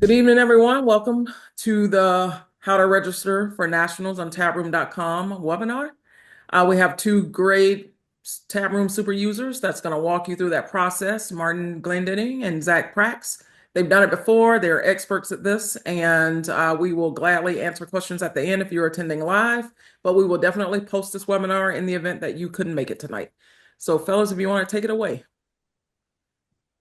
Good evening, everyone. Welcome to the How to Register for Nationals on taproom.com webinar. We have two great Tabroom super users that's going to walk you through that process, Martin Glendinning and Zach Prax. They've done it before. They're experts at this, and we will gladly answer questions at the end if you're attending live, but we will definitely post this webinar in the event that you couldn't make it tonight. So, fellas, if you want to take it away.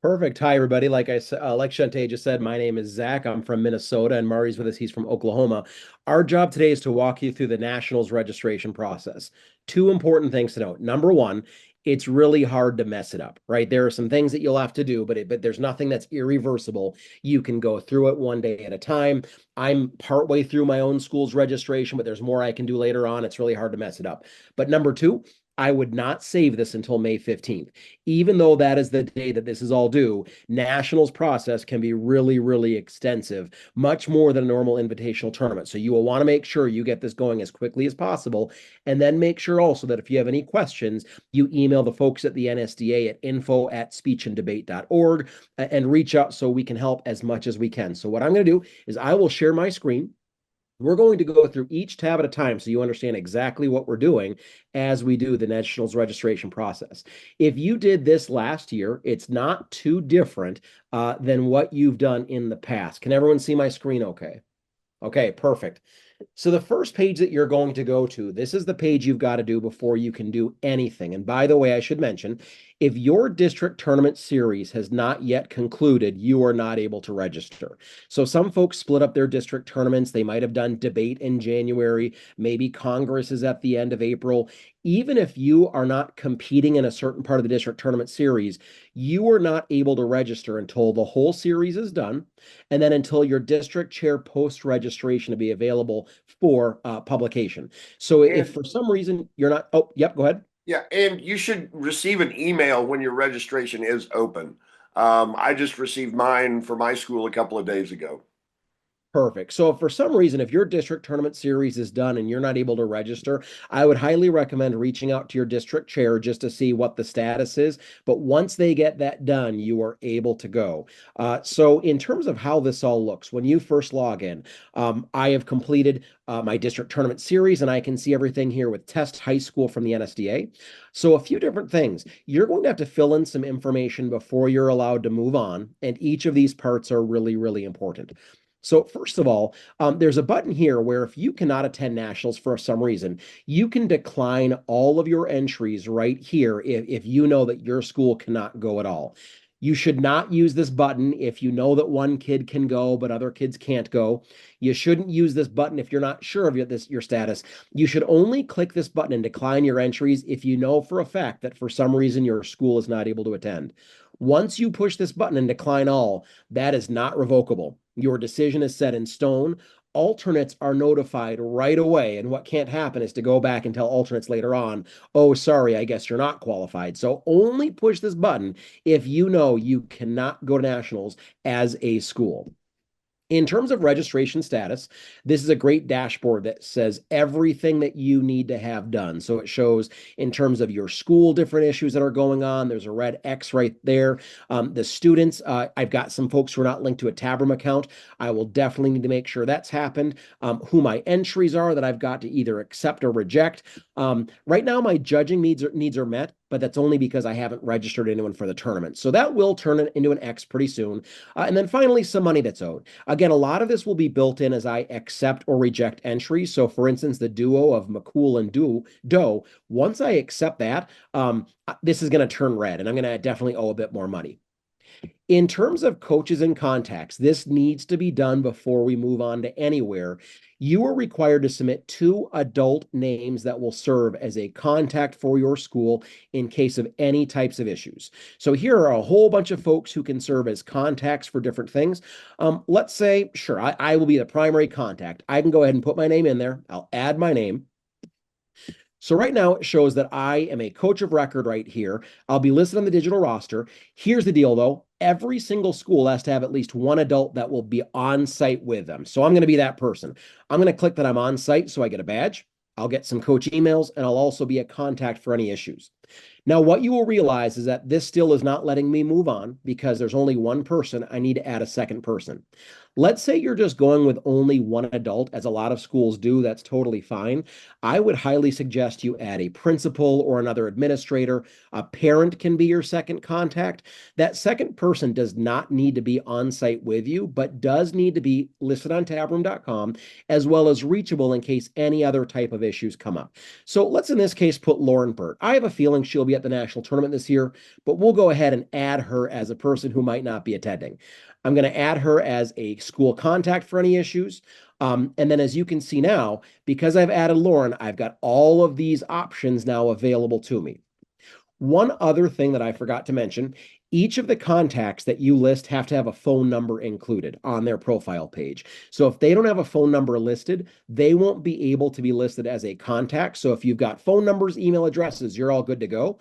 Perfect. Hi, everybody. Like I said, like Shantae just said, my name is Zach. I'm from Minnesota, and Mari's with us. He's from Oklahoma. Our job today is to walk you through the Nationals registration process. Two important things to note. Number one, it's really hard to mess it up, right? There are some things that you'll have to do, but there's nothing that's irreversible. You can go through it one day at a time. I'm partway through my own school's registration, but there's more I can do later on. It's really hard to mess it up. But number two, I would not save this until May 15th. Even though that is the day that this is all due, Nationals process can be really, really extensive, much more than a normal invitational tournament. So you will want to make sure you get this going as quickly as possible. And then make sure also that if you have any questions, you email the folks at the NSDA at info@speechanddebate.org and reach out so we can help as much as we can. So what I'm going to do is I will share my screen. We're going to go through each tab at a time so you understand exactly what we're doing as we do the Nationals registration process. If you did this last year, it's not too different than what you've done in the past. Can everyone see my screen okay? Okay, perfect. So the first page that you're going to go to, this is the page you've got to do before you can do anything. And by the way, I should mention, if your district tournament series has not yet concluded, you are not able to register. So some folks split up their district tournaments. They might have done debate in January. Maybe Congress is at the end of April. Even if you are not competing in a certain part of the district tournament series, you are not able to register until the whole series is done, and then until your district chair post registration to be available for publication. So if And for some reason you're not, oh, yep, go ahead. yeah, and you should receive an email when your registration is open. I just received mine for my school a couple of days ago. Perfect. So if for some reason, if your district tournament series is done and you're not able to register, I would highly recommend reaching out to your district chair just to see what the status is. But once they get that done, you are able to go. So in terms of how this all looks, when you first log in, I have completed my district tournament series, and I can see everything here with Test High School from the NSDA. So a few different things. You're going to have to fill in some information before you're allowed to move on, and each of these parts are really, really important. So first of all, there's a button here where if you cannot attend nationals for some reason, you can decline all of your entries right here if you know that your school cannot go at all. You should not use this button if you know that one kid can go, but other kids can't go. You shouldn't use this button if you're not sure of your status. You should only click this button and decline your entries if you know for a fact that for some reason your school is not able to attend. Once you push this button and decline all, that is not revocable. Your decision is set in stone. Alternates are notified right away. And what can't happen is to go back and tell alternates later on, oh, sorry, I guess you're not qualified. So only push this button if you know you cannot go to nationals as a school. In terms of registration status, this is a great dashboard that says everything that you need to have done. So it shows in terms of your school, different issues that are going on. There's a red X right there. The students, I've got some folks who are not linked to a Tabram account. I will definitely need to make sure that's happened. Who my entries are that I've got to either accept or reject. Right now, my judging needs are met, but that's only because I haven't registered anyone for the tournament. So that will turn it into an X pretty soon. And then finally, some money that's owed. Again, a lot of this will be built in as I accept or reject entries. So for instance, the duo of McCool and Doe, once I accept that, this is going to turn red and I'm going to definitely owe a bit more money. In terms of coaches and contacts, this needs to be done before we move on to anywhere. You are required to submit 2 adult names that will serve as a contact for your school in case of any types of issues. So here are a whole bunch of folks who can serve as contacts for different things. Let's say, sure, I will be the primary contact. I can go ahead and put my name in there. I'll add my name. So right now it shows that I am a coach of record right here. I'll be listed on the digital roster. Here's the deal though. Every single school has to have at least one adult that will be on site with them. So I'm going to be that person. I'm going to click that I'm on site so I get a badge. I'll get some coach emails and I'll also be a contact for any issues. Now, what you will realize is that this still is not letting me move on because there's only one person. I need to add a second person. Let's say you're just going with only one adult, as a lot of schools do. That's totally fine. I would highly suggest you add a principal or another administrator. A parent can be your second contact. That second person does not need to be on site with you, but does need to be listed on tabroom.com as well as reachable in case any other type of issues come up. So let's in this case put Lauren Burt. I have a feeling she'll be at the national tournament this year, but we'll go ahead and add her as a person who might not be attending. I'm going to add her as a school contact for any issues. And then as you can see now, because I've added Lauren, I've got all of these options now available to me. One other thing that I forgot to mention, each of the contacts that you list have to have a phone number included on their profile page. So if they don't have a phone number listed, they won't be able to be listed as a contact. So if you've got phone numbers, email addresses, you're all good to go.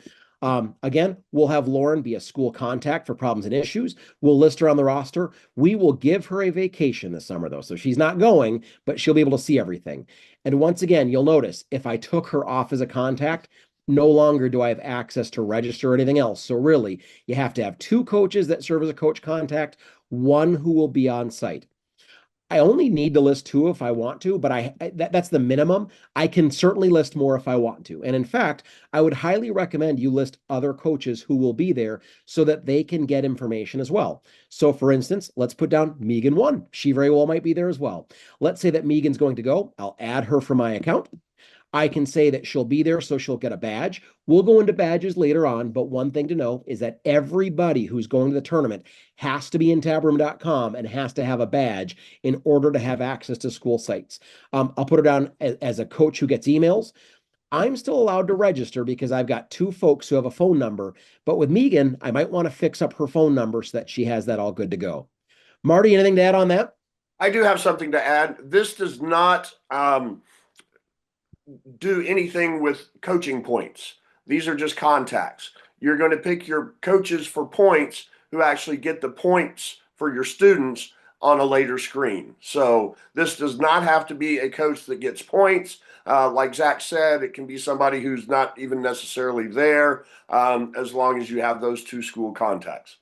Again, we'll have Lauren be a school contact for problems and issues. We'll list her on the roster. We will give her a vacation this summer, though. So she's not going, but she'll be able to see everything. And once again, you'll notice if I took her off as a contact, no longer do I have access to register or anything else. So really, you have to have two coaches that serve as a coach contact, one who will be on site. I only need to list two if I want to, but that's the minimum. I can certainly list more if I want to. And in fact, I would highly recommend you list other coaches who will be there so that they can get information as well. So for instance, let's put down Megan 1. She very well might be there as well. Let's say that Megan's going to go. I'll add her for my account. I can say that she'll be there, so she'll get a badge. We'll go into badges later on, but one thing to know is that everybody who's going to the tournament has to be in tabroom.com and has to have a badge in order to have access to school sites. I'll put her down as a coach who gets emails. I'm still allowed to register because I've got two folks who have a phone number, but with Megan, I might want to fix up her phone number so that she has that all good to go. Marty, anything to add on that? I do have something to add. This does not do anything with coaching points. These are just contacts. You're going to pick your coaches for points who actually get the points for your students on a later screen. So this does not have to be a coach that gets points. Like Zach said, it can be somebody who's not even necessarily there, as long as you have those two school contacts.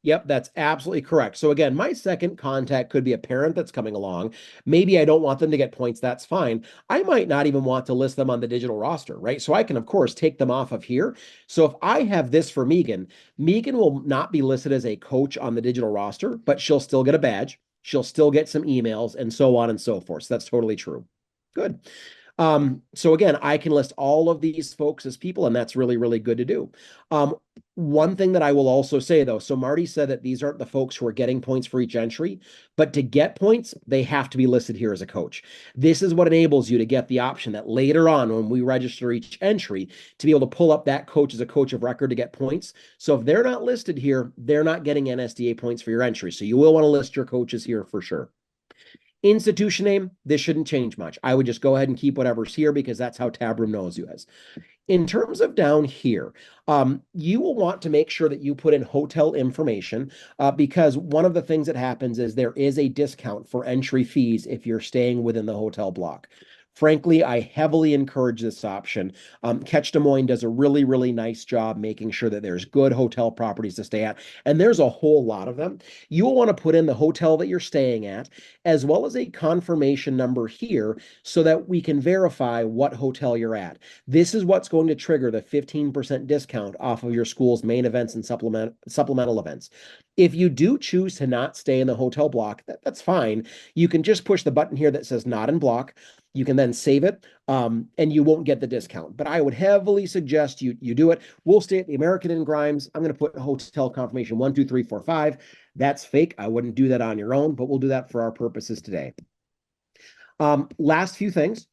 Yep, that's absolutely correct. So again, my second contact could be a parent that's coming along. Maybe I don't want them to get points. That's fine. I might not even want to list them on the digital roster, right? So I can, of course, take them off of here. So if I have this for Megan, Megan will not be listed as a coach on the digital roster, but she'll still get a badge. She'll still get some emails and so on and so forth. So that's totally true. Good. So again, I can list all of these folks as people, and that's really, really good to do. One thing that I will also say though, so Marty said that these aren't the folks who are getting points for each entry, but to get points, they have to be listed here as a coach. This is what enables you to get the option that later on when we register each entry to be able to pull up that coach as a coach of record to get points. So if they're not listed here, they're not getting NSDA points for your entry. So you will want to list your coaches here for sure. Institution name, this shouldn't change much. I would just go ahead and keep whatever's here because that's how Tabroom knows you as. In terms of down here, you will want to make sure that you put in hotel information because one of the things that happens is there is a discount for entry fees if you're staying within the hotel block. Frankly, I heavily encourage this option. Catch Des Moines does a really, really nice job making sure that there's good hotel properties to stay at, and there's a whole lot of them. You will want to put in the hotel that you're staying at, as well as a confirmation number here so that we can verify what hotel you're at. This is what's going to trigger the 15% discount off of your school's main events and supplemental events. If you do choose to not stay in the hotel block, that's fine. You can just push the button here that says not in block. You can then save it, and you won't get the discount. But I would heavily suggest you do it. We'll stay at the American in Grimes. I'm going to put hotel confirmation 1, 2, 3, 4, 5. That's fake. I wouldn't do that on your own, but we'll do that for our purposes today. Last few things.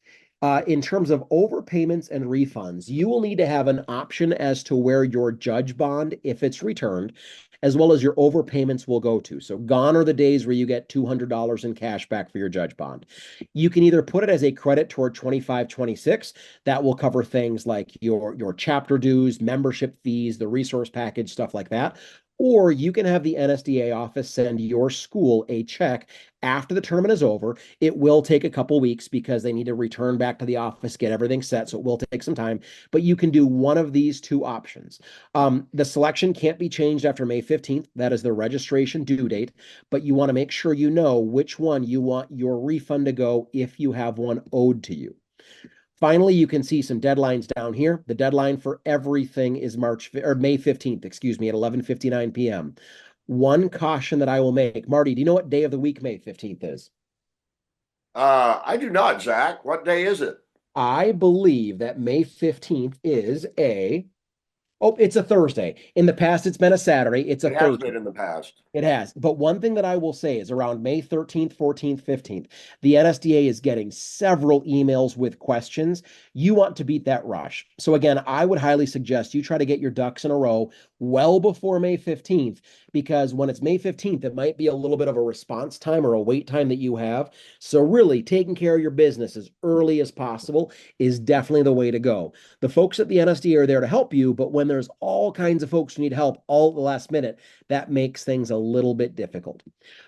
In terms of overpayments and refunds, you will need to have an option as to where your judge bond, if it's returned, as well as your overpayments will go to. So gone are the days where you get $200 in cash back for your judge bond. You can either put it as a credit toward 2526. That will cover things like your chapter dues, membership fees, the resource package, stuff like that. Or you can have the NSDA office send your school a check after the tournament is over. It will take a couple weeks because they need to return back to the office, get everything set. So it will take some time, but you can do one of these two options. The selection can't be changed after May 15th. That is the registration due date, but you want to make sure you know which one you want your refund to go if you have one owed to you. Finally, you can see some deadlines down here. The deadline for everything is May 15th, excuse me, at 11:59 p.m. One caution that I will make, Marty, do you know what day of the week May 15th is? I do not, Zach. What day is it? I believe that May 15th is oh, it's a Thursday. In the past, it's been a Saturday. It's a It has Thursday. been in the past. It has. But one thing that I will say is around May 13th, 14th, 15th, the NSDA is getting several emails with questions. You want to beat that rush. So again, I would highly suggest you try to get your ducks in a row well before May 15th, because when it's May 15th, it might be a little bit of a response time or a wait time that you have. So really taking care of your business as early as possible is definitely the way to go. The folks at the NSDA are there to help you, but when there's all kinds of folks who need help all at the last minute, that makes things a little bit difficult.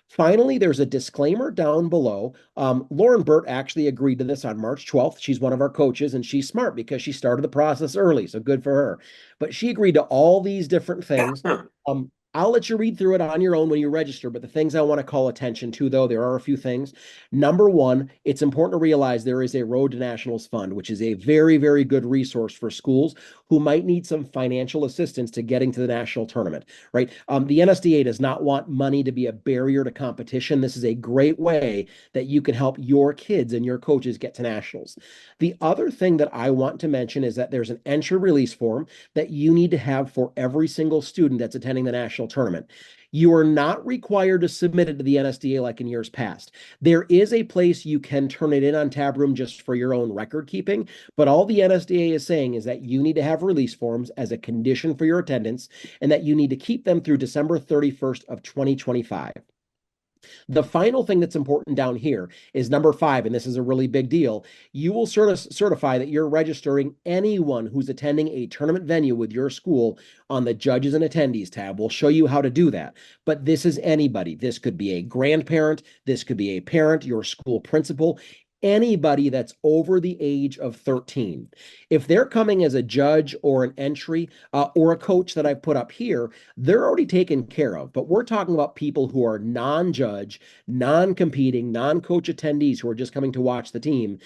Finally, there's a disclaimer down below. Lauren Burt actually agreed to this on March 12th. She's one of our coaches, and she's smart because she started the process early, so good for her. But she agreed to all these different things. I'll let you read through it on your own when you register, but the things I want to call attention to, though, there are a few things. Number one, it's important to realize there is a Road to Nationals Fund, which is a very, very good resource for schools who might need some financial assistance to getting to the national tournament, right? The NSDA does not want money to be a barrier to competition. This is a great way that you can help your kids and your coaches get to nationals. The other thing that I want to mention is that there's an entry release form that you need to have for every single student that's attending the national tournament. You are not required to submit it to the NSDA like in years past. There is a place you can turn it in on Tabroom just for your own record keeping, but all the NSDA is saying is that you need to have release forms as a condition for your attendance and that you need to keep them through December 31st of 2025. The final thing that's important down here is number 5, and this is a really big deal. You will certify that you're registering anyone who's attending a tournament venue with your school on the judges and attendees tab. We'll show you how to do that. But this is anybody. This could be a grandparent. This could be a parent, your school principal, anybody that's over the age of 13. If they're coming as a judge or an entry or a coach that I've put up here, they're already taken care of. But we're talking about people who are non-judge, non-competing, non-coach attendees who are just coming to watch the team.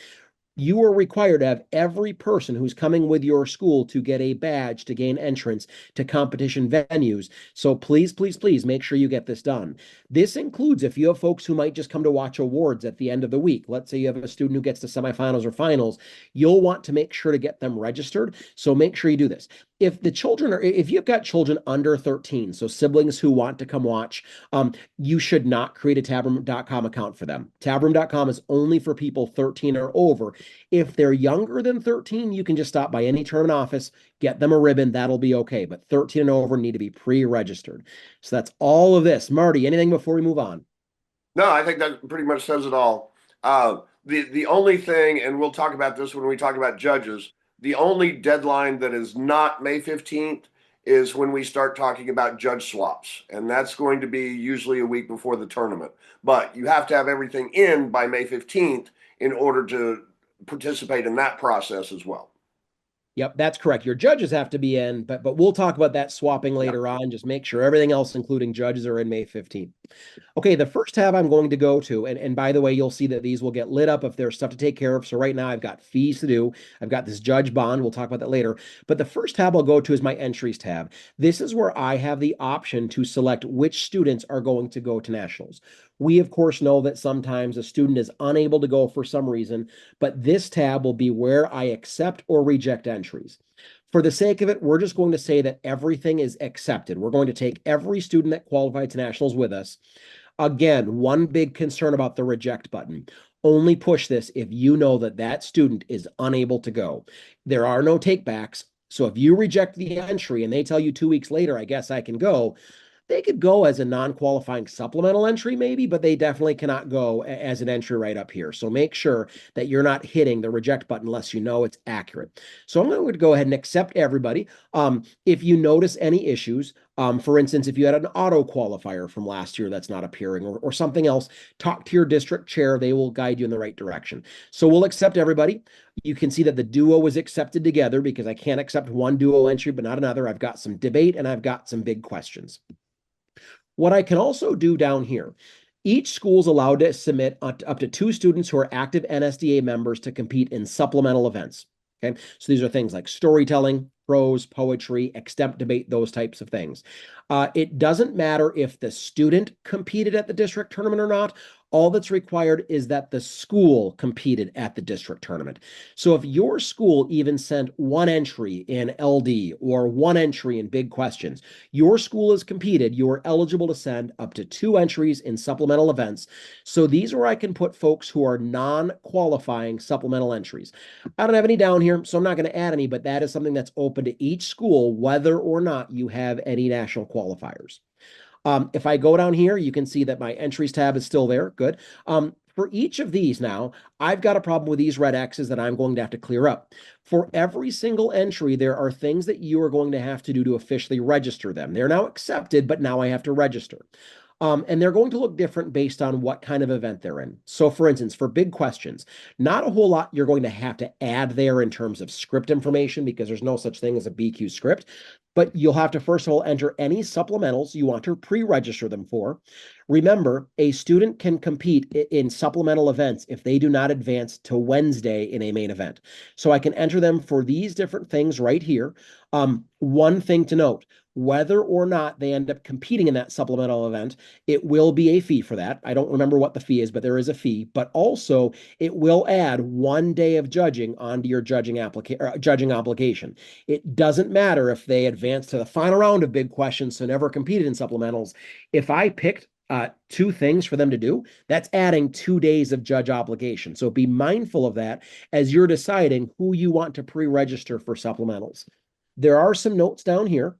You are required to have every person who's coming with your school to get a badge to gain entrance to competition venues. So please, please, please make sure you get this done. This includes if you have folks who might just come to watch awards at the end of the week. Let's say you have a student who gets to semifinals or finals. You'll want to make sure to get them registered. So make sure you do this. If you've got children under 13, so siblings who want to come watch, you should not create a tabroom.com account for them. Tabroom.com is only for people 13 or over. If they're younger than 13, you can just stop by any tournament office, get them a ribbon. That'll be okay. But 13 and over need to be pre-registered. So that's all of this. Marty, anything before we move on? No, I think that pretty much says it all. The only thing, and we'll talk about this when we talk about judges, the only deadline that is not May 15th is when we start talking about judge swaps. And that's going to be usually a week before the tournament. But you have to have everything in by May 15th in order to participate in that process as well. Yep, that's correct. Your judges have to be in, but we'll talk about that swapping later on. Just make sure everything else, including judges, are in May 15th. Okay, the first tab I'm going to go to, and by the way, you'll see that these will get lit up if there's stuff to take care of. So right now I've got fees to do. I've got this judge bond. We'll talk about that later. But the first tab I'll go to is my entries tab. This is where I have the option to select which students are going to go to nationals. We, of course, know that sometimes a student is unable to go for some reason, but this tab will be where I accept or reject entries. For the sake of it, we're just going to say that everything is accepted. We're going to take every student that qualified to nationals with us. Again, one big concern about the reject button. Only push this if you know that that student is unable to go. There are no takebacks. So if you reject the entry and they tell you 2 weeks later, I guess I can go, They could go as a non-qualifying supplemental entry maybe, but they definitely cannot go as an entry right up here. So make sure that you're not hitting the reject button unless you know it's accurate. So I'm going to go ahead and accept everybody. If you notice any issues, for instance, if you had an auto qualifier from last year that's not appearing or something else, talk to your district chair. They will guide you in the right direction. So we'll accept everybody. You can see that the duo was accepted together because I can't accept one duo entry, but not another. I've got some debate and I've got some big questions. What I can also do down here, each school is allowed to submit up to 2 students who are active NSDA members to compete in supplemental events. Okay, so these are things like storytelling, prose, poetry, extemp debate, those types of things. It doesn't matter if the student competed at the district tournament or not. All that's required is that the school competed at the district tournament. So if your school even sent one entry in LD or one entry in big questions, your school has competed, you're eligible to send up to 2 entries in supplemental events. So these are where I can put folks who are non-qualifying supplemental entries. I don't have any down here, so I'm not going to add any, but that is something that's open to each school, whether or not you have any national qualifiers. If I go down here, you can see that my entries tab is still there. Good. For each of these now, I've got a problem with these red X's that I'm going to have to clear up. For every single entry, there are things that you are going to have to do to officially register them. They're now accepted, but now I have to register. And they're going to look different based on what kind of event they're in. So for instance, for big questions, not a whole lot you're going to have to add there in terms of script information because there's no such thing as a BQ script. But you'll have to, first of all, enter any supplementals you want to pre-register them for. Remember, a student can compete in supplemental events if they do not advance to Wednesday in a main event. So I can enter them for these different things right here. One thing to note, whether or not they end up competing in that supplemental event, it will be a fee for that. I don't remember what the fee is, but there is a fee. But also, it will add 1 day of judging onto your judging obligation. It doesn't matter if they advance to the final round of big questions, so never competed in supplementals. If I picked 2 things for them to do, that's adding 2 days of judge obligation. So be mindful of that as you're deciding who you want to pre-register for supplementals. There are some notes down here.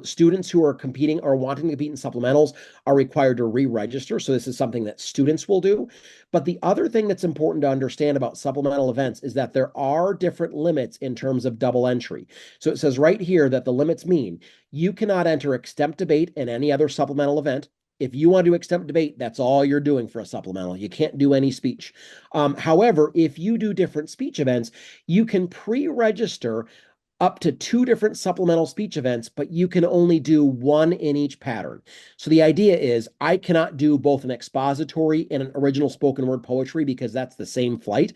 Students who are competing or wanting to compete in supplementals are required to re-register. So this is something that students will do. But the other thing that's important to understand about supplemental events is that there are different limits in terms of double entry. So it says right here that the limits mean you cannot enter extemp debate in any other supplemental event. If you want to do extemp debate, that's all you're doing for a supplemental. You can't do any speech. However, if you do different speech events, you can pre-register up to 2 different supplemental speech events, but you can only do 1 in each pattern. So the idea is I cannot do both an expository and an original spoken word poetry because that's the same flight.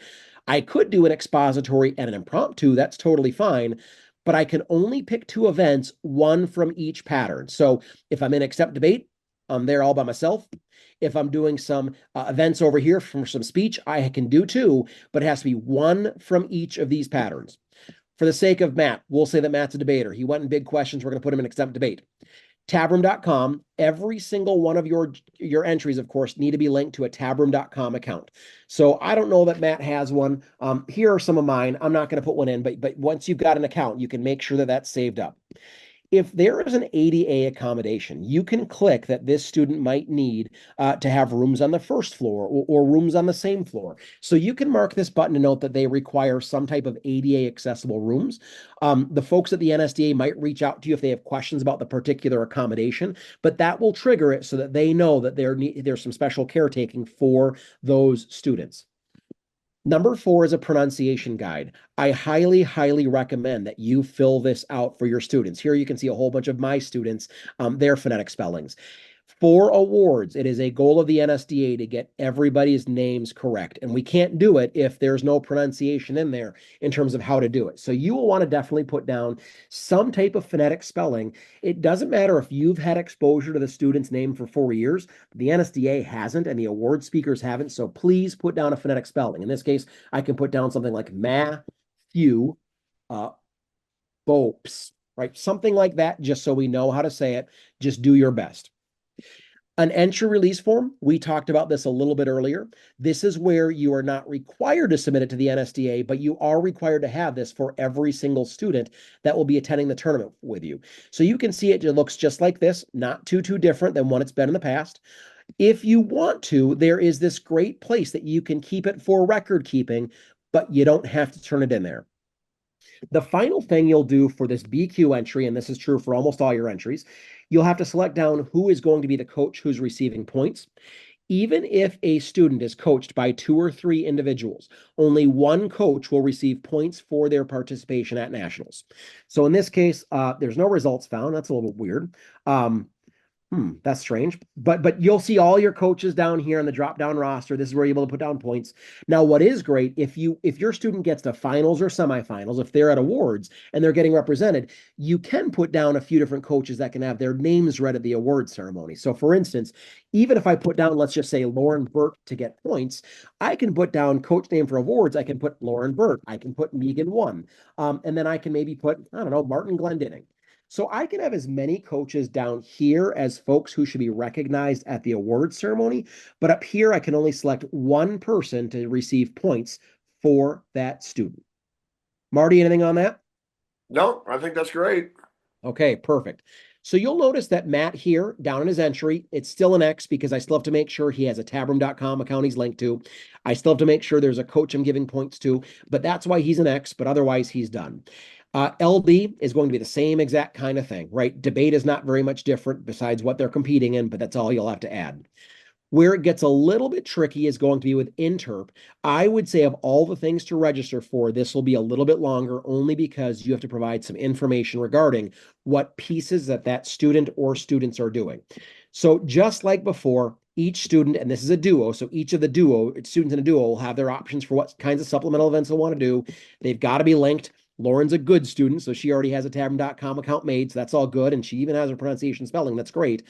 I could do an expository and an impromptu. That's totally fine. But I can only pick 2 events, 1 from each pattern. So if I'm in extemp debate, I'm there all by myself. If I'm doing some events over here from some speech, I can do 2, but it has to be 1 from each of these patterns. For the sake of Matt, we'll say that Matt's a debater. He went in big questions. We're going to put him in extemp debate. Tabroom.com, every single one of your entries, of course, need to be linked to a tabroom.com account. So I don't know that Matt has one. Here are some of mine. I'm not going to put one in, but once you've got an account, you can make sure that that's saved up. If there is an ADA accommodation, you can click that this student might need to have rooms on the first floor or rooms on the same floor. So you can mark this button to note that they require some type of ADA accessible rooms. The folks at the NSDA might reach out to you if they have questions about the particular accommodation, but that will trigger it so that they know that there's some special caretaking for those students. Number 4 is a pronunciation guide. I highly, highly recommend that you fill this out for your students. Here you can see a whole bunch of my students, their phonetic spellings. For awards, it is a goal of the NSDA to get everybody's names correct. And we can't do it if there's no pronunciation in there in terms of how to do it. So you will want to definitely put down some type of phonetic spelling. It doesn't matter if you've had exposure to the student's name for 4 years. The NSDA hasn't and the award speakers haven't. So please put down a phonetic spelling. In this case, I can put down something like Matthew Bopes, right? Something like that, just so we know how to say it. Just do your best. An entry release form, we talked about this a little bit earlier. This is where you are not required to submit it to the NSDA, but you are required to have this for every single student that will be attending the tournament with you. So you can see it looks just like this, not too different than what it's been in the past. If you want to, there is this great place that you can keep it for record keeping, but you don't have to turn it in there. The final thing you'll do for this BQ entry, and this is true for almost all your entries, you'll have to select down who is going to be the coach who's receiving points. Even if a student is coached by 2 or 3 individuals, only one coach will receive points for their participation at nationals. So in this case, there's no results found. That's a little bit weird. That's strange. But you'll see all your coaches down here on the drop-down roster. This is where you're able to put down points. Now, what is great, if your student gets to finals or semifinals, if they're at awards and they're getting represented, you can put down a few different coaches that can have their names read at the award ceremony. So for instance, even if I put down, let's just say Lauren Burt to get points, I can put down coach name for awards. I can put Lauren Burt. I can put Megan One. And then I can maybe put, I don't know, Martin Glendinning. So I can have as many coaches down here as folks who should be recognized at the award ceremony, but up here I can only select one person to receive points for that student. Marty, anything on that? No, I think that's great. Okay, perfect. So you'll notice that Matt here down in his entry, it's still an X because I still have to make sure he has a tabroom.com account he's linked to. I still have to make sure there's a coach I'm giving points to, but that's why he's an X, but otherwise he's done. LB is going to be the same exact kind of thing, right? Debate is not very much different besides what they're competing in, but that's all you'll have to add. Where it gets a little bit tricky is going to be with Interp. I would say of all the things to register for, this will be a little bit longer only because you have to provide some information regarding what pieces that student or students are doing. So just like before, each student, and this is a duo, so each of the students in a duo will have their options for what kinds of supplemental events they'll want to do. They've got to be linked. Lauren's a good student, so she already has a tabroom.com account made, so that's all good, and she even has her pronunciation spelling. That's great.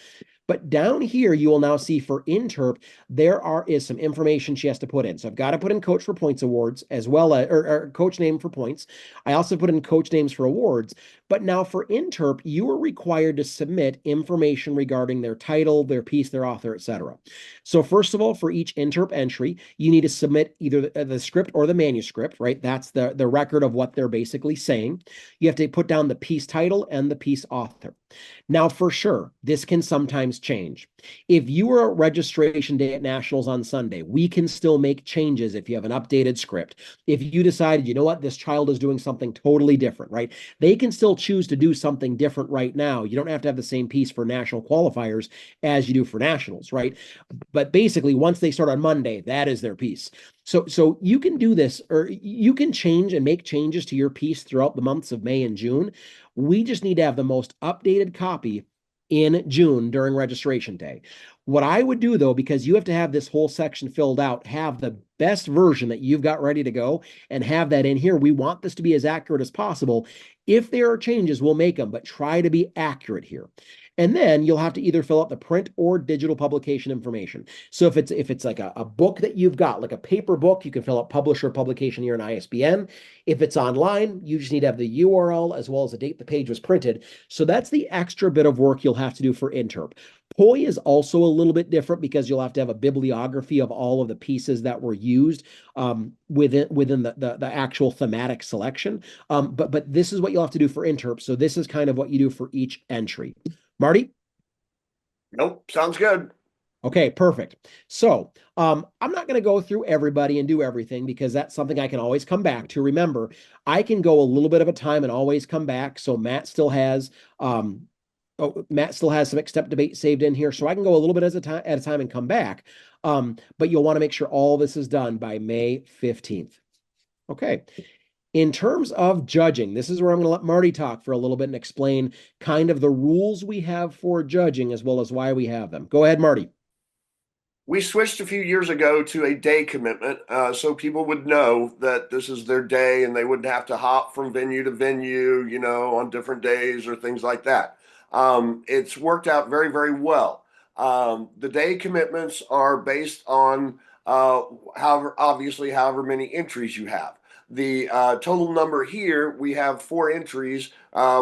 But down here, you will now see for Interp, is some information she has to put in. So I've got to put in coach for points awards as well as, or coach name for points. I also put in coach names for awards. But now for Interp, you are required to submit information regarding their title, their piece, their author, etc. So first of all, for each Interp entry, you need to submit either the script or the manuscript, right? That's the record of what they're basically saying. You have to put down the piece title and the piece author. Now, for sure, this can sometimes change. If you are at registration day at Nationals on Sunday, we can still make changes if you have an updated script. If you decided, you know what, this child is doing something totally different, right? They can still choose to do something different right now. You don't have to have the same piece for national qualifiers as you do for nationals, right? But basically, once they start on Monday, that is their piece. So you can do this, or you can change and make changes to your piece throughout the months of May and June. We just need to have the most updated copy in June during registration day. What I would do though, because you have to have this whole section filled out, have the best version that you've got ready to go and have that in here. We want this to be as accurate as possible. If there are changes, we'll make them, but try to be accurate here. And then you'll have to either fill out the print or digital publication information. So if it's like a book that you've got, like a paper book, you can fill out publisher, publication year, and ISBN. If it's online, you just need to have the URL as well as the date the page was printed. So that's the extra bit of work you'll have to do for Interp. POI is also a little bit different because you'll have to have a bibliography of all of the pieces that were used within the actual thematic selection. But this is what you'll have to do for Interp. So this is kind of what you do for each entry. Marty? Nope, sounds good. Okay, perfect. So I'm not going to go through everybody and do everything because that's something I can always come back to. Remember, I can go a little bit of a time and always come back. So Matt still has some except debate saved in here. So I can go a little bit at a time and come back. But you'll want to make sure all this is done by May 15th. Okay. In terms of judging, this is where I'm going to let Marty talk for a little bit and explain kind of the rules we have for judging as well as why we have them. Go ahead, Marty. We switched a few years ago to a day commitment, so people would know that this is their day and they wouldn't have to hop from venue to venue, on different days or things like that. It's worked out very, very well. The day commitments are based on however many entries you have. The total number here, we have 4 entries.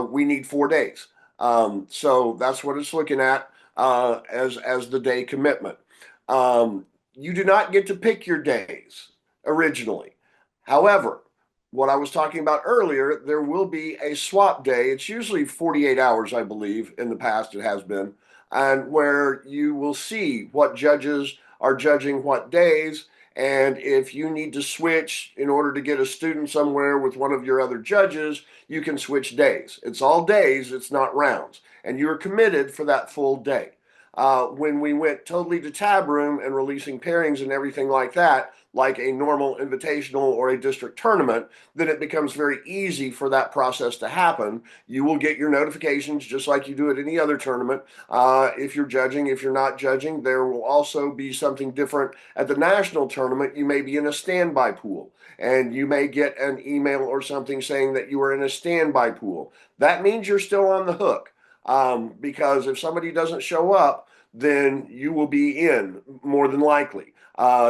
We need 4 days. So that's what it's looking at. as the day commitment. You do not get to pick your days originally. However, what I was talking about earlier, there will be a swap day. It's usually 48 hours, I believe. In the past, it has been, and where you will see what judges are judging what days. And if you need to switch in order to get a student somewhere with one of your other judges, you can switch days. It's all days, it's not rounds. And you're committed for that full day. When we went totally to tab room and releasing pairings and everything like that, like a normal invitational or a district tournament, then it becomes very easy for that process to happen. You will get your notifications just like you do at any other tournament. If you're judging, if you're not judging, there will also be something different at the national tournament. You may be in a standby pool, and you may get an email or something saying that you are in a standby pool. That means you're still on the hook. Because if somebody doesn't show up, then you will be in more than likely,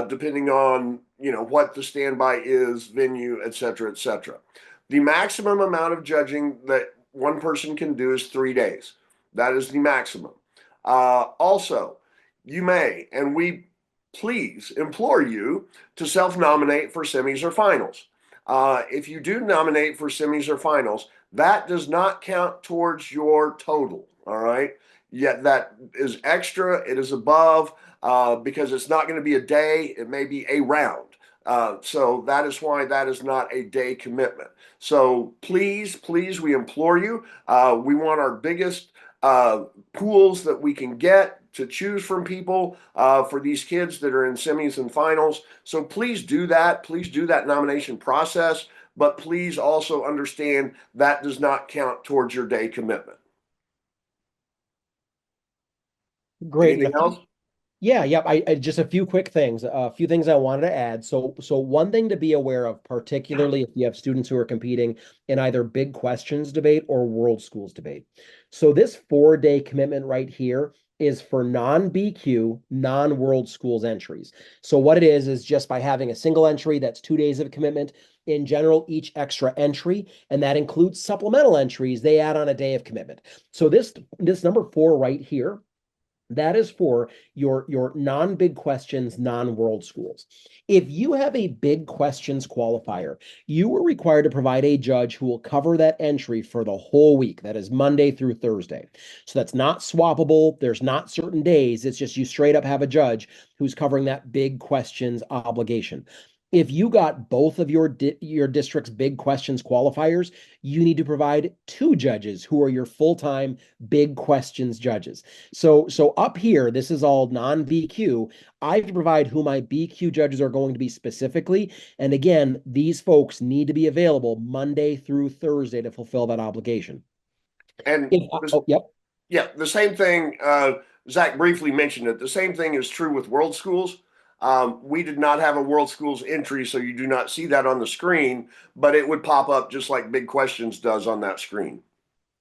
depending on what the standby is, venue, et cetera, et cetera. The maximum amount of judging that one person can do is 3 days. That is the maximum. Also, you may, and we please implore you to self-nominate for semis or finals. If you do nominate for semis or finals, that does not count towards your total. All right. Yet that is extra. It is above because it's not going to be a day. It may be a round. So that is why that is not a day commitment. So please, we implore you. We want our biggest pools that we can get to choose from people for these kids that are in semis and finals. So please do that. Please do that nomination process. But please also understand that does not count towards your day commitment. Great. Anything else? Yeah, yep. I just a few quick things, a few things I wanted to add. So one thing to be aware of, particularly if you have students who are competing in either big questions debate or world schools debate. So this 4-day commitment right here is for non-BQ, non-world schools entries. So what it is just by having a single entry, that's 2 days of commitment. In general, each extra entry, and that includes supplemental entries, they add on a day of commitment. So this number 4 right here, that is for your non-big questions, non-world schools. If you have a big questions qualifier, you are required to provide a judge who will cover that entry for the whole week. That is Monday through Thursday. So that's not swappable. There's not certain days. It's just you straight up have a judge who's covering that big questions obligation. If you got both of your district's big questions qualifiers, you need to provide 2 judges who are your full-time big questions judges. So up here, this is all non-BQ. I have to provide who my BQ judges are going to be specifically. And again, these folks need to be available Monday through Thursday to fulfill that obligation. And Yep. yeah, the same thing. Zach briefly mentioned it. The same thing is true with world schools. We did not have a world schools entry, so you do not see that on the screen, but it would pop up just like Big Questions does on that screen.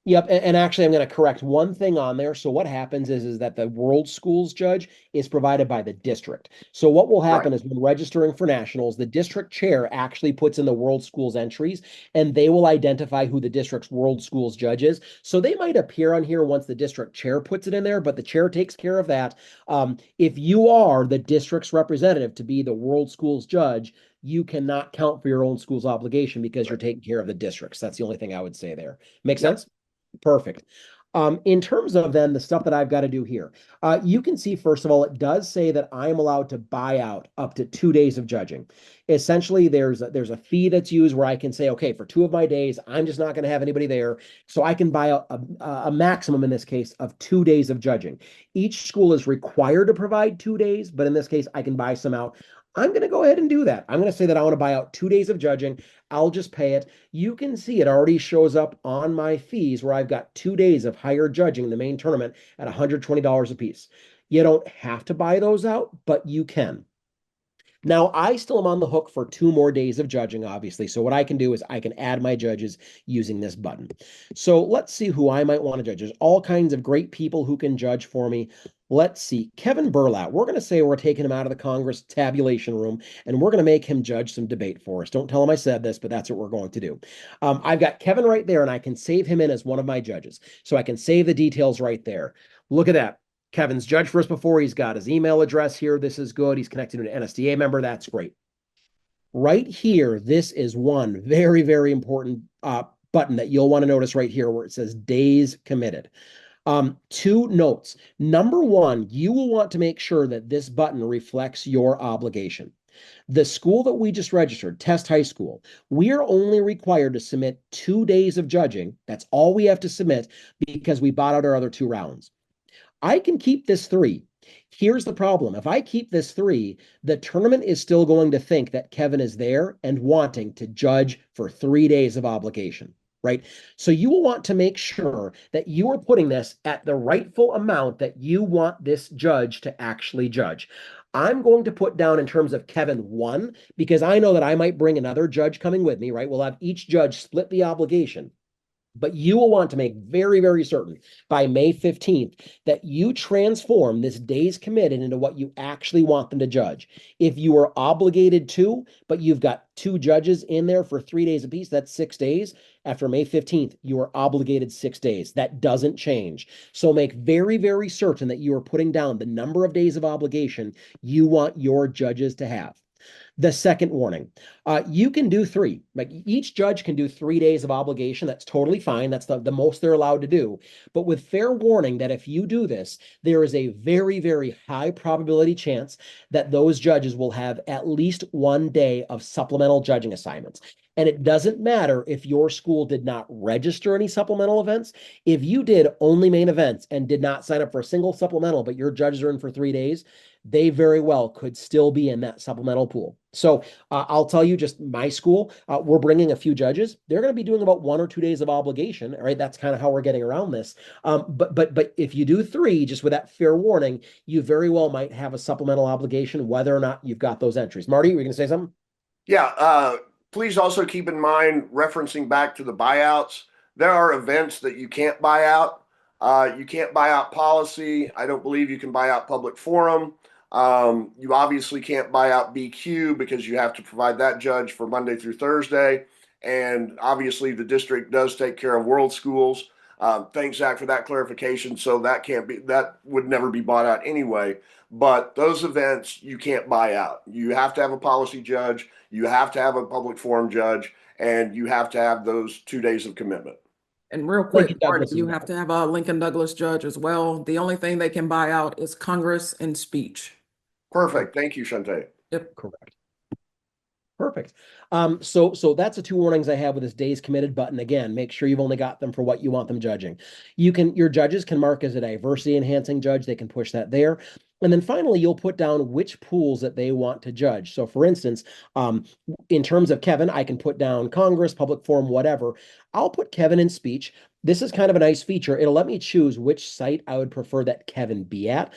Yep, and actually, I'm going to correct one thing on there. So what happens is that the world schools judge is provided by the district. So what will happen Right. is when registering for nationals, the district chair actually puts in the world schools entries, and they will identify who the district's world schools judge is. So they might appear on here once the district chair puts it in there, but the chair takes care of that. If you are the district's representative to be the world schools judge, you cannot count for your own school's obligation because you're taking care of the districts. That's the only thing I would say there. Make Yep. sense? Perfect. In terms of then the stuff that I've got to do here, you can see, first of all, it does say that I am allowed to buy out up to 2 days of judging. Essentially, there's a fee that's used where I can say, okay, for 2 of my days, I'm just not going to have anybody there. So I can buy out a maximum, in this case, of 2 days of judging. Each school is required to provide 2 days, but in this case, I can buy some out. I'm going to go ahead and do that. I'm going to say that I want to buy out 2 days of judging. I'll just pay it. You can see it already shows up on my fees where I've got 2 days of higher judging in the main tournament at $120 a piece. You don't have to buy those out, but you can. Now, I still am on the hook for 2 more days of judging, obviously. So what I can do is I can add my judges using this button. So let's see who I might want to judge. There's all kinds of great people who can judge for me. Let's see. Kevin Burlat. We're going to say we're taking him out of the Congress tabulation room, and we're going to make him judge some debate for us. Don't tell him I said this, but that's what we're going to do. I've got Kevin right there, and I can save him in as one of my judges. So I can save the details right there. Look at that. Kevin's judged for us before. He's got his email address here. This is good. He's connected to an NSDA member. That's great. Right here, this is one very, very important button that you'll want to notice right here where it says days committed. Two notes. Number one, you will want to make sure that this button reflects your obligation. The school that we just registered, Test High School, we are only required to submit 2 days of judging. That's all we have to submit because we bought out our other 2 rounds. I can keep this 3. Here's the problem. If I keep this 3, the tournament is still going to think that Kevin is there and wanting to judge for 3 days of obligation, right? So you will want to make sure that you are putting this at the rightful amount that you want this judge to actually judge. I'm going to put down in terms of Kevin 1 because I know that I might bring another judge coming with me, right? We'll have each judge split the obligation. But you will want to make very, very certain by May 15th that you transform this days committed into what you actually want them to judge. If you are obligated to, but you've got 2 judges in there for 3 days apiece, that's 6 days. After May 15th, you are obligated 6 days. That doesn't change. So make very, very certain that you are putting down the number of days of obligation you want your judges to have. The second warning, you can do 3. Like each judge can do 3 days of obligation. That's totally fine. That's the most they're allowed to do. But with fair warning that if you do this, there is a very, very high probability chance that those judges will have at least 1 day of supplemental judging assignments. And it doesn't matter if your school did not register any supplemental events. If you did only main events and did not sign up for a single supplemental, but your judges are in for 3 days, they very well could still be in that supplemental pool. So I'll tell you, just my school, we're bringing a few judges. They're going to be doing about 1 or 2 days of obligation. All right, that's kind of how we're getting around this. But if you do 3, just with that fair warning, you very well might have a supplemental obligation, whether or not you've got those entries. Marty, were you going to say something? Yeah. Please also keep in mind, referencing back to the buyouts, there are events that you can't buy out. You can't buy out policy. I don't believe you can buy out public forum. You obviously can't buy out BQ because you have to provide that judge for Monday through Thursday. And obviously the district does take care of world schools. Thanks, Zach, for that clarification. So that would never be bought out anyway. But those events you can't buy out. You have to have a policy judge, you have to have a public forum judge, and you have to have those 2 days of commitment. And real quick, Lincoln Marty, Douglas you as have well. to have a Lincoln Douglas judge as well. The only thing they can buy out is Congress and speech. Perfect. Thank you, Shante. Yep. Correct. Perfect. So that's the 2 warnings I have with this days committed button. Again, make sure you've only got them for what you want them judging. Your judges can mark as a diversity enhancing judge. They can push that there. And then finally, you'll put down which pools that they want to judge. So for instance, in terms of Kevin, I can put down Congress, public forum, whatever. I'll put Kevin in speech. This is kind of a nice feature. It'll let me choose which site I would prefer that Kevin be at.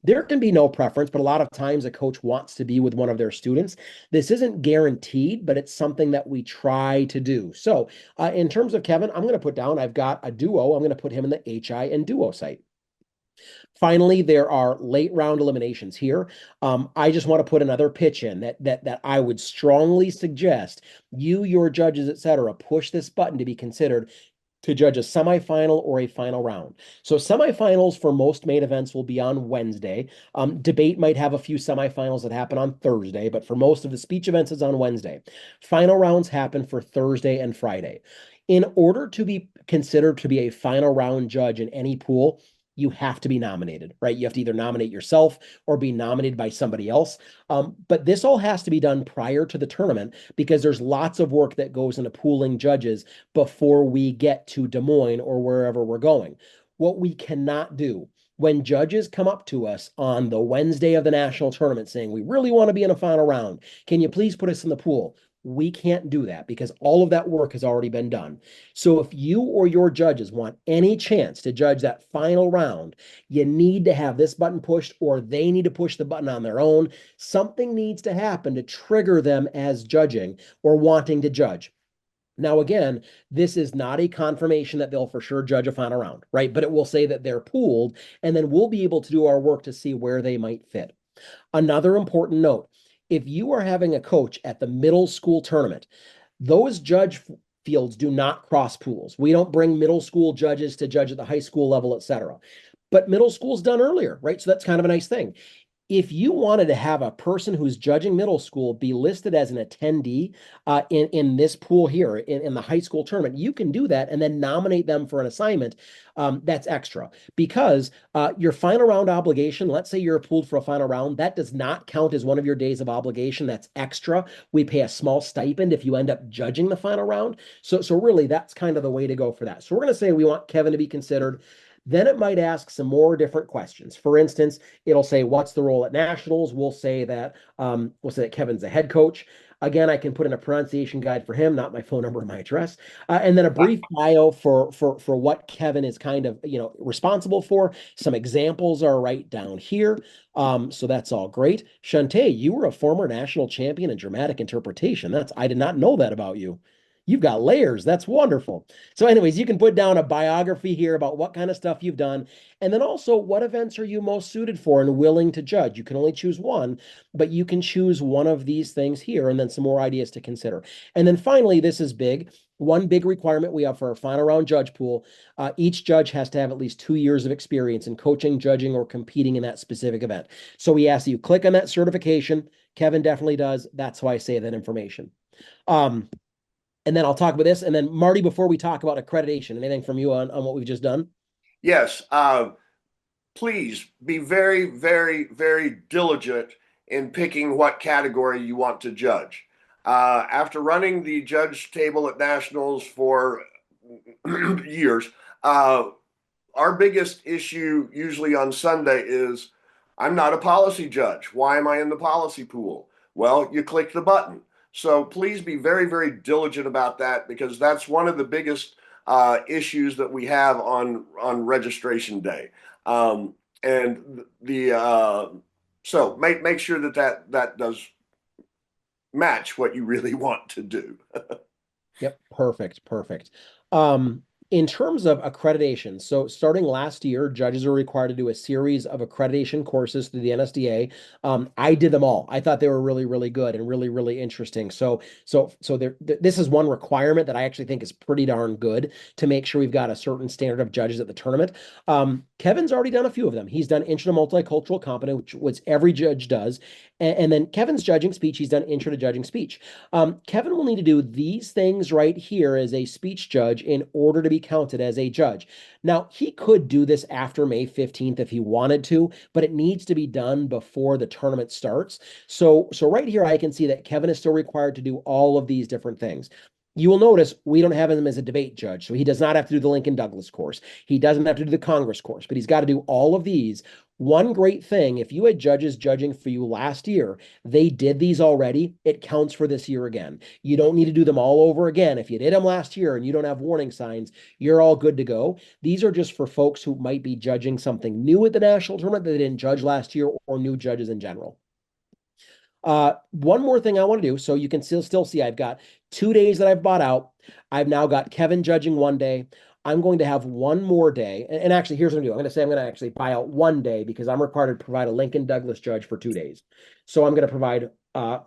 There can be no preference, but a lot of times a coach wants to be with one of their students. This isn't guaranteed, but it's something that we try to do. So in terms of Kevin, I'm going to put down, I've got a duo. I'm going to put him in the HI and duo site. Finally, there are late round eliminations here. I just want to put another pitch in that I would strongly suggest you, your judges, etc., push this button to be considered to judge a semifinal or a final round. So semifinals for most main events will be on Wednesday. Debate might have a few semifinals that happen on Thursday, but for most of the speech events, it's on Wednesday. Final rounds happen for Thursday and Friday. In order to be considered to be a final round judge in any pool, you have to be nominated, right? You have to either nominate yourself or be nominated by somebody else. But this all has to be done prior to the tournament because there's lots of work that goes into pooling judges before we get to Des Moines or wherever we're going. What we cannot do when judges come up to us on the Wednesday of the national tournament saying, we really want to be in a final round, can you please put us in the pool? We can't do that because all of that work has already been done. So if you or your judges want any chance to judge that final round, you need to have this button pushed or they need to push the button on their own. Something needs to happen to trigger them as judging or wanting to judge. Now, again, this is not a confirmation that they'll for sure judge a final round, right? But it will say that they're pooled, and then we'll be able to do our work to see where they might fit. Another important note, if you are having a coach at the middle school tournament, those judge fields do not cross pools. We don't bring middle school judges to judge at the high school level, etc. but middle school's done earlier, right? So that's kind of a nice thing. If you wanted to have a person who's judging middle school be listed as an attendee in this pool here in the high school tournament, you can do that and then nominate them for an assignment. That's extra because your final round obligation, let's say you're pooled for a final round, that does not count as one of your days of obligation. That's extra. We pay a small stipend if you end up judging the final round. So really, that's kind of the way to go for that. So we're going to say we want Kevin to be considered. Then it might ask some more different questions. For instance, it'll say, what's the role at nationals? We'll say that Kevin's the head coach. Again, I can put in a pronunciation guide for him, not my phone number or my address, and then a brief bio for what Kevin is kind of responsible for. Some examples are right down here, so that's all great. Shantae, you were a former national champion in dramatic interpretation. I did not know that about you. You've got layers. That's wonderful. So, anyways, you can put down a biography here about what kind of stuff you've done. And then also, what events are you most suited for and willing to judge? You can only choose one, but you can choose one of these things here and then some more ideas to consider. And then finally, this is big. One big requirement we have for our final round judge pool, each judge has to have at least 2 years of experience in coaching, judging, or competing in that specific event. So we ask that you click on that certification. Kevin definitely does. That's why I say that information. And then I'll talk about this. And then Marty, before we talk about accreditation, anything from you on what we've just done? Yes. Please be very, very, very diligent in picking what category you want to judge. After running the judge table at nationals for years, our biggest issue usually on Sunday is I'm not a policy judge. Why am I in the policy pool? Well, you click the button. So please be very, very diligent about that because that's one of the biggest issues that we have on registration day. And so make sure that does match what you really want to do. Yep, perfect, perfect. In terms of accreditation, so starting last year, judges are required to do a series of accreditation courses through the NSDA. I did them all. I thought they were really, really good and really, really interesting. This is one requirement that I actually think is pretty darn good to make sure we've got a certain standard of judges at the tournament. Kevin's already done a few of them. He's done Intro to Multicultural Competence, which every judge does. And then Kevin's judging speech, he's done Intro to Judging Speech. Kevin will need to do these things right here as a speech judge in order to be counted as a judge. Now, he could do this after May 15th if he wanted to, but it needs to be done before the tournament starts. So right here, I can see that Kevin is still required to do all of these different things. You will notice we don't have him as a debate judge, so he does not have to do the Lincoln Douglas course. He doesn't have to do the Congress course, but he's got to do all of these. One great thing, if you had judges judging for you last year, they did these already, it counts for this year again. You don't need to do them all over again. If you did them last year and you don't have warning signs, you're all good to go. These are just for folks who might be judging something new at the national tournament that they didn't judge last year or new judges in general. One more thing I want to do, so you can still see I've got 2 days that I've bought out. I've now got Kevin judging one day. I'm going to have one more day. And actually, here's what I'm going to do. I'm going to actually buy out one day because I'm required to provide a Lincoln Douglas judge for 2 days. So I'm going to provide, so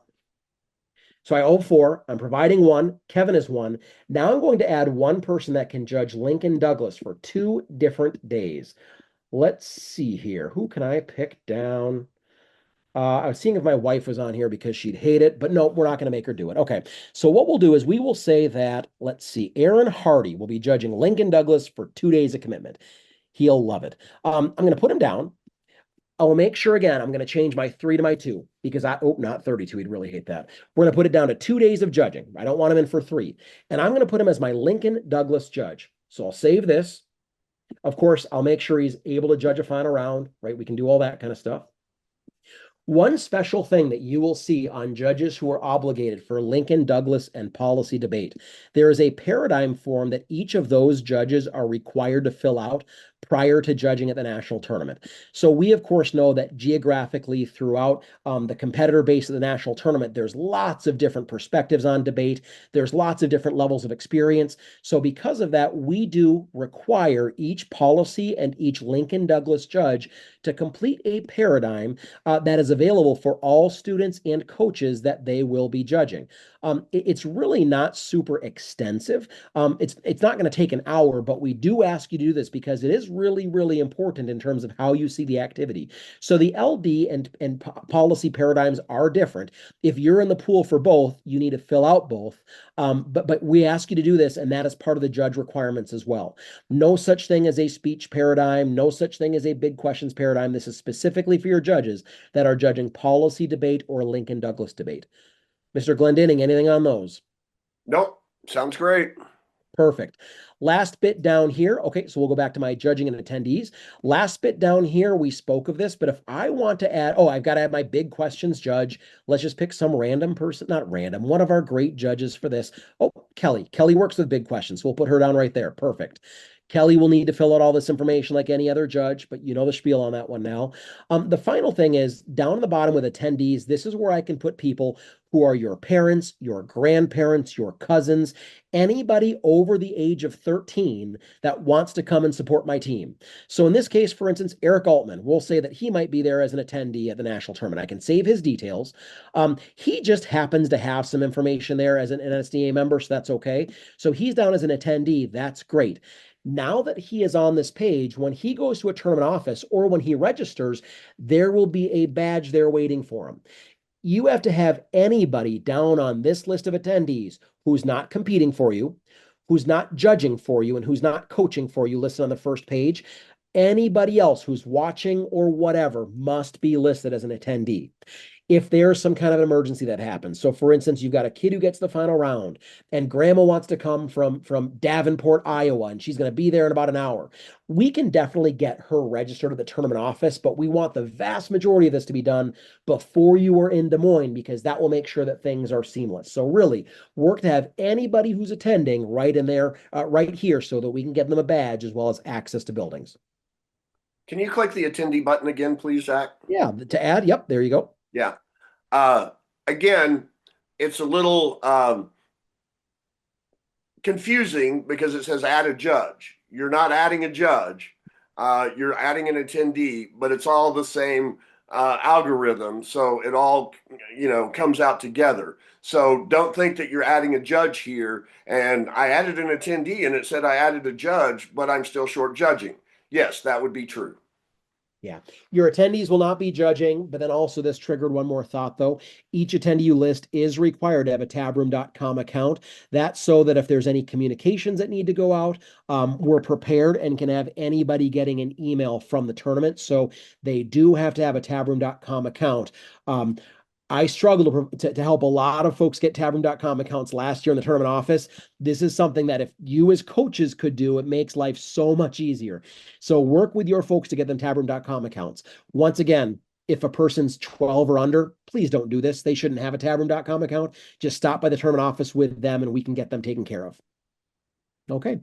I owe 4. I'm providing 1. Kevin is 1. Now I'm going to add one person that can judge Lincoln Douglas for 2 different days. Let's see here. Who can I pick down? I was seeing if my wife was on here because she'd hate it, but no, we're not going to make her do it. Okay, so what we'll do is we will say that, let's see, Aaron Hardy will be judging Lincoln Douglas for 2 days of commitment. He'll love it. I'm going to put him down. I will make sure again, I'm going to change my 3 to my 2 because not 32. He'd really hate that. We're going to put it down to 2 days of judging. I don't want him in for 3. And I'm going to put him as my Lincoln Douglas judge. So I'll save this. Of course, I'll make sure he's able to judge a final round, right? We can do all that kind of stuff. One special thing that you will see on judges who are obligated for Lincoln, Douglas, and policy debate, there is a paradigm form that each of those judges are required to fill out prior to judging at the national tournament. So we, of course, know that geographically throughout the competitor base of the national tournament, there's lots of different perspectives on debate. There's lots of different levels of experience. So because of that, we do require each policy and each Lincoln Douglas judge to complete a paradigm that is available for all students and coaches that they will be judging. It's really not super extensive. It's not going to take an hour, but we do ask you to do this because it is really, really important in terms of how you see the activity. So the LD and policy paradigms are different. If you're in the pool for both, you need to fill out both. But we ask you to do this, and that is part of the judge requirements as well. No such thing as a speech paradigm, no such thing as a big questions paradigm. This is specifically for your judges that are judging policy debate or Lincoln Douglas debate. Mr. Glendinning, anything on those? Nope. Sounds great. Perfect. Last bit down here. Okay, so we'll go back to my judging and attendees. Last bit down here, we spoke of this, but if I want to add, I've got to add my big questions judge. Let's just pick some random person, not random, one of our great judges for this. Oh, Kelly. Kelly works with big questions. So we'll put her down right there. Perfect. Kelly will need to fill out all this information like any other judge, but you know the spiel on that one now. The final thing is down at the bottom with attendees, this is where I can put people who are your parents, your grandparents, your cousins, anybody over the age of 13 that wants to come and support my team. So in this case, for instance, Eric Altman, we'll say that he might be there as an attendee at the national tournament. I can save his details. He just happens to have some information there as an NSDA member, so that's okay. So he's down as an attendee. That's great. Now that he is on this page, when he goes to a tournament office or when he registers, there will be a badge there waiting for him. You have to have anybody down on this list of attendees who's not competing for you, who's not judging for you, and who's not coaching for you listed on the first page. Anybody else who's watching or whatever must be listed as an attendee. If there's some kind of an emergency that happens. So for instance, you've got a kid who gets the final round and grandma wants to come from Davenport, Iowa, and she's going to be there in about an hour. We can definitely get her registered at the tournament office, but we want the vast majority of this to be done before you are in Des Moines because that will make sure that things are seamless. So really work to have anybody who's attending right in there, right here so that we can give them a badge as well as access to buildings. Can you click the attendee button again, please, Zach? Yeah, to add, yep, there you go. Yeah. Again, it's a little confusing because it says add a judge. You're not adding a judge. You're adding an attendee, but it's all the same algorithm. So it all, comes out together. So don't think that you're adding a judge here. And I added an attendee and it said I added a judge, but I'm still short judging. Yes, that would be true. Yeah. Your attendees will not be judging, but then also this triggered one more thought though. Each attendee you list is required to have a tabroom.com account. That's so that if there's any communications that need to go out, we're prepared and can have anybody getting an email from the tournament. So they do have to have a tabroom.com account. I struggled to help a lot of folks get tabroom.com accounts last year in the tournament office. This is something that if you as coaches could do, it makes life so much easier. So work with your folks to get them tabroom.com accounts. Once again, if a person's 12 or under, please don't do this. They shouldn't have a tabroom.com account. Just stop by the tournament office with them and we can get them taken care of. Okay.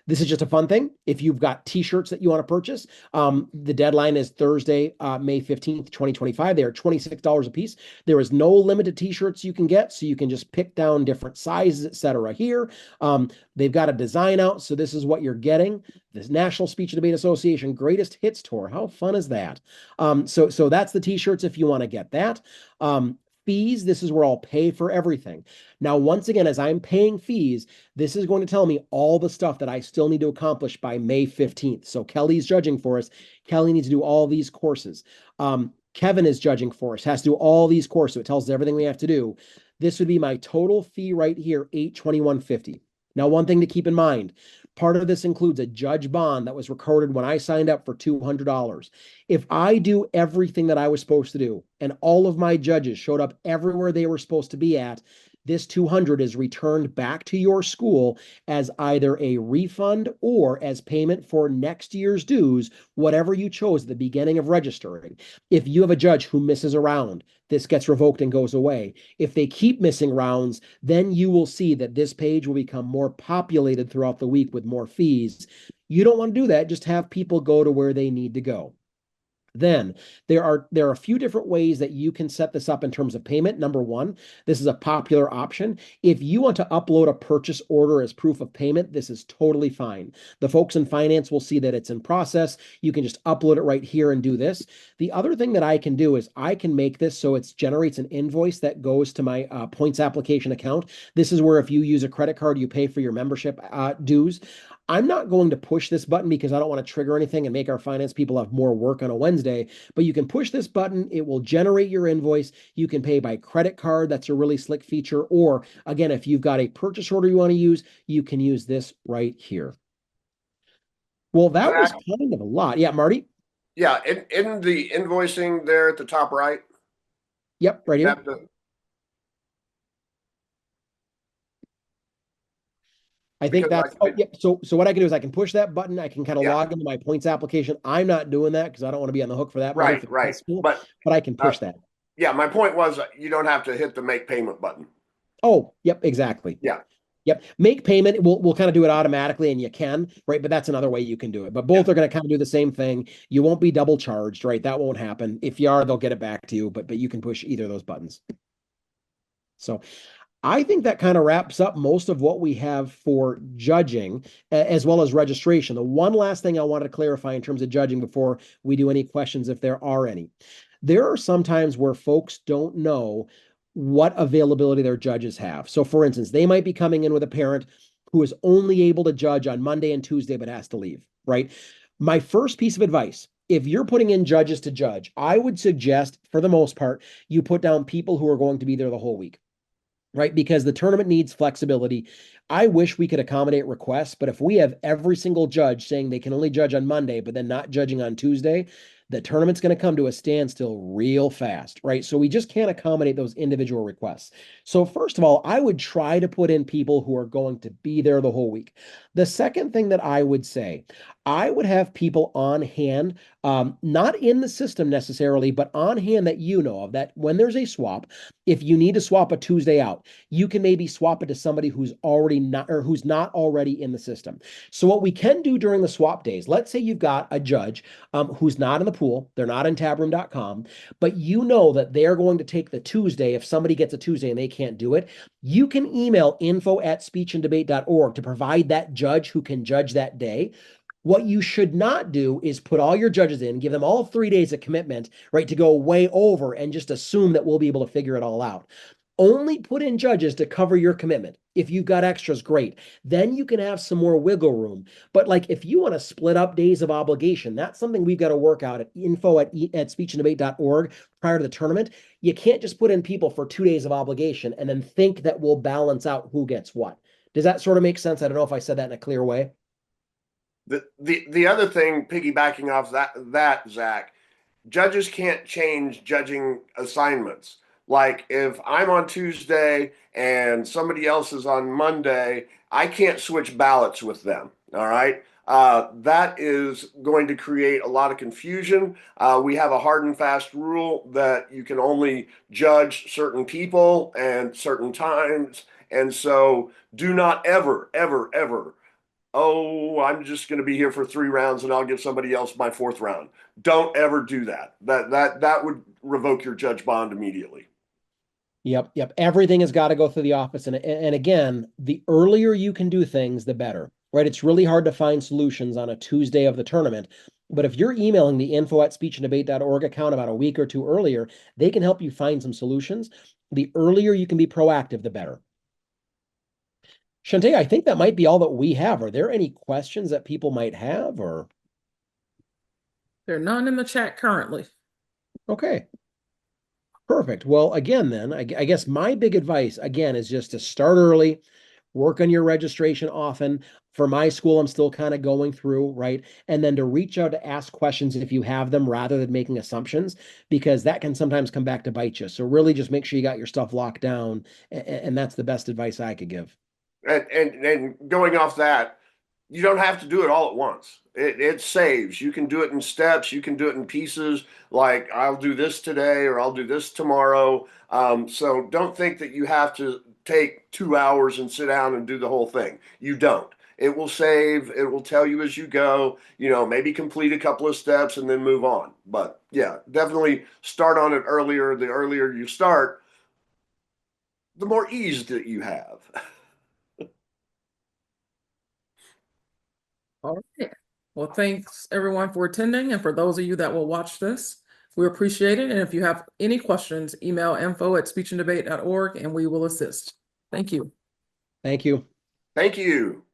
This is just a fun thing. If you've got t-shirts that you want to purchase, the deadline is Thursday, May 15th, 2025. They are $26 a piece. There is no limit to t-shirts you can get, so you can just pick down different sizes, etc. here. They've got a design out, so this is what you're getting. This National Speech and Debate Association Greatest Hits Tour. How fun is that? So that's the t-shirts if you want to get that. Fees, this is where I'll pay for everything. Now, once again, as I'm paying fees, this is going to tell me all the stuff that I still need to accomplish by May 15th. So Kelly's judging for us. Kelly needs to do all these courses. Kevin is judging for us, has to do all these courses. So it tells us everything we have to do. This would be my total fee right here, $821.50. Now, one thing to keep in mind, part of this includes a judge bond that was recorded when I signed up for $200. If I do everything that I was supposed to do and all of my judges showed up everywhere they were supposed to be at, this $200 is returned back to your school as either a refund or as payment for next year's dues, whatever you chose at the beginning of registering. If you have a judge who misses a round, this gets revoked and goes away. If they keep missing rounds, then you will see that this page will become more populated throughout the week with more fees. You don't want to do that. Just have people go to where they need to go. Then there are a few different ways that you can set this up in terms of payment. Number one, this is a popular option. If you want to upload a purchase order as proof of payment, this is totally fine. The folks in finance will see that it's in process. You can just upload it right here and do this. The other thing that I can do is I can make this so it generates an invoice that goes to my points application account. This is where if you use a credit card, you pay for your membership dues. I'm not going to push this button because I don't want to trigger anything and make our finance people have more work on a Wednesday. But you can push this button. It will generate your invoice. You can pay by credit card. That's a really slick feature. Or again, if you've got a purchase order you want to use, you can use this right here. Well, that was Zach, kind of a lot. Yeah, Marty? yeah, in the invoicing there at the top right, Yep, right you here. have to, I think because that's, oh, yep. So what I can do is I can push that button. I can kind of yeah, log into my points application. I'm not doing that because I don't want to be on the hook for that money right, for the high right. school, But but I can uh, push that. yeah, my point was you don't have to hit the make payment button. Oh, yep, exactly. Yeah, Yep. Make payment. We'll kind of do it automatically and you can, right? But that's another way you can do it. But yeah. both are going to kind of do the same thing. You won't be double charged, right? That won't happen. If you are, they'll get it back to you, but you can push either of those buttons. So I think that kind of wraps up most of what we have for judging as well as registration. The one last thing I wanted to clarify in terms of judging before we do any questions, if there are any. There are some times where folks don't know what availability their judges have. So, for instance, they might be coming in with a parent who is only able to judge on Monday and Tuesday, but has to leave, right? My first piece of advice, if you're putting in judges to judge, I would suggest, for the most part, you put down people who are going to be there the whole week, right? Because the tournament needs flexibility. I wish we could accommodate requests, but if we have every single judge saying they can only judge on Monday, but then not judging on Tuesday, the tournament's going to come to a standstill real fast, right? So we just can't accommodate those individual requests. So, first of all, I would try to put in people who are going to be there the whole week. The second thing that I would say, I would have people on hand, not in the system necessarily, but on hand that you know of, that when there's a swap, if you need to swap a Tuesday out, you can maybe swap it to somebody who's already not or who's not already in the system. So what we can do during the swap days, let's say you've got a judge who's not in the pool, they're not in tabroom.com, but you know that they're going to take the Tuesday if somebody gets a Tuesday and they can't do it. You can email info@speechanddebate.org to provide that judge who can judge that day. What you should not do is put all your judges in, give them all 3 days of commitment, right, to go way over and just assume that we'll be able to figure it all out. Only put in judges to cover your commitment. If you've got extras, great. Then you can have some more wiggle room. But like if you want to split up days of obligation, that's something we've got to work out at info at speechanddebate.org prior to the tournament. You can't just put in people for 2 days of obligation and then think that we'll balance out who gets what. Does that sort of make sense? I don't know if I said that in a clear way. The other thing, piggybacking off that Zach, judges can't change judging assignments. Like if I'm on Tuesday and somebody else is on Monday, I can't switch ballots with them. All right. That is going to create a lot of confusion. We have a hard and fast rule that you can only judge certain people and certain times. And so do not ever, ever, ever, oh, I'm just going to be here for 3 rounds and I'll give somebody else my fourth round. Don't ever do that. That would revoke your judge bond immediately. Yep, yep. Everything has got to go through the office. And again, the earlier you can do things, the better, right? It's really hard to find solutions on a Tuesday of the tournament. But if you're emailing the info@speechanddebate.org account about a week or two earlier, they can help you find some solutions. The earlier you can be proactive, the better. Shantae, I think that might be all that we have. Are there any questions that people might have or? There are none in the chat currently. Okay. Perfect. Well, again, then, I guess my big advice, again, is just to start early, work on your registration often. For my school, I'm still kind of going through, right? And then to reach out to ask questions if you have them rather than making assumptions, because that can sometimes come back to bite you. So really just make sure you got your stuff locked down. And that's the best advice I could give. And going off that, you don't have to do it all at once. It saves. You can do it in steps. You can do it in pieces. Like I'll do this today or I'll do this tomorrow. So don't think that you have to take 2 hours and sit down and do the whole thing. You don't. It will save. It will tell you as you go. Maybe complete a couple of steps and then move on. But yeah, definitely start on it earlier. The earlier you start, the more ease that you have. All right. Well, thanks everyone for attending. And for those of you that will watch this, we appreciate it. And if you have any questions, email info@speechanddebate.org and we will assist. Thank you. Thank you. Thank you.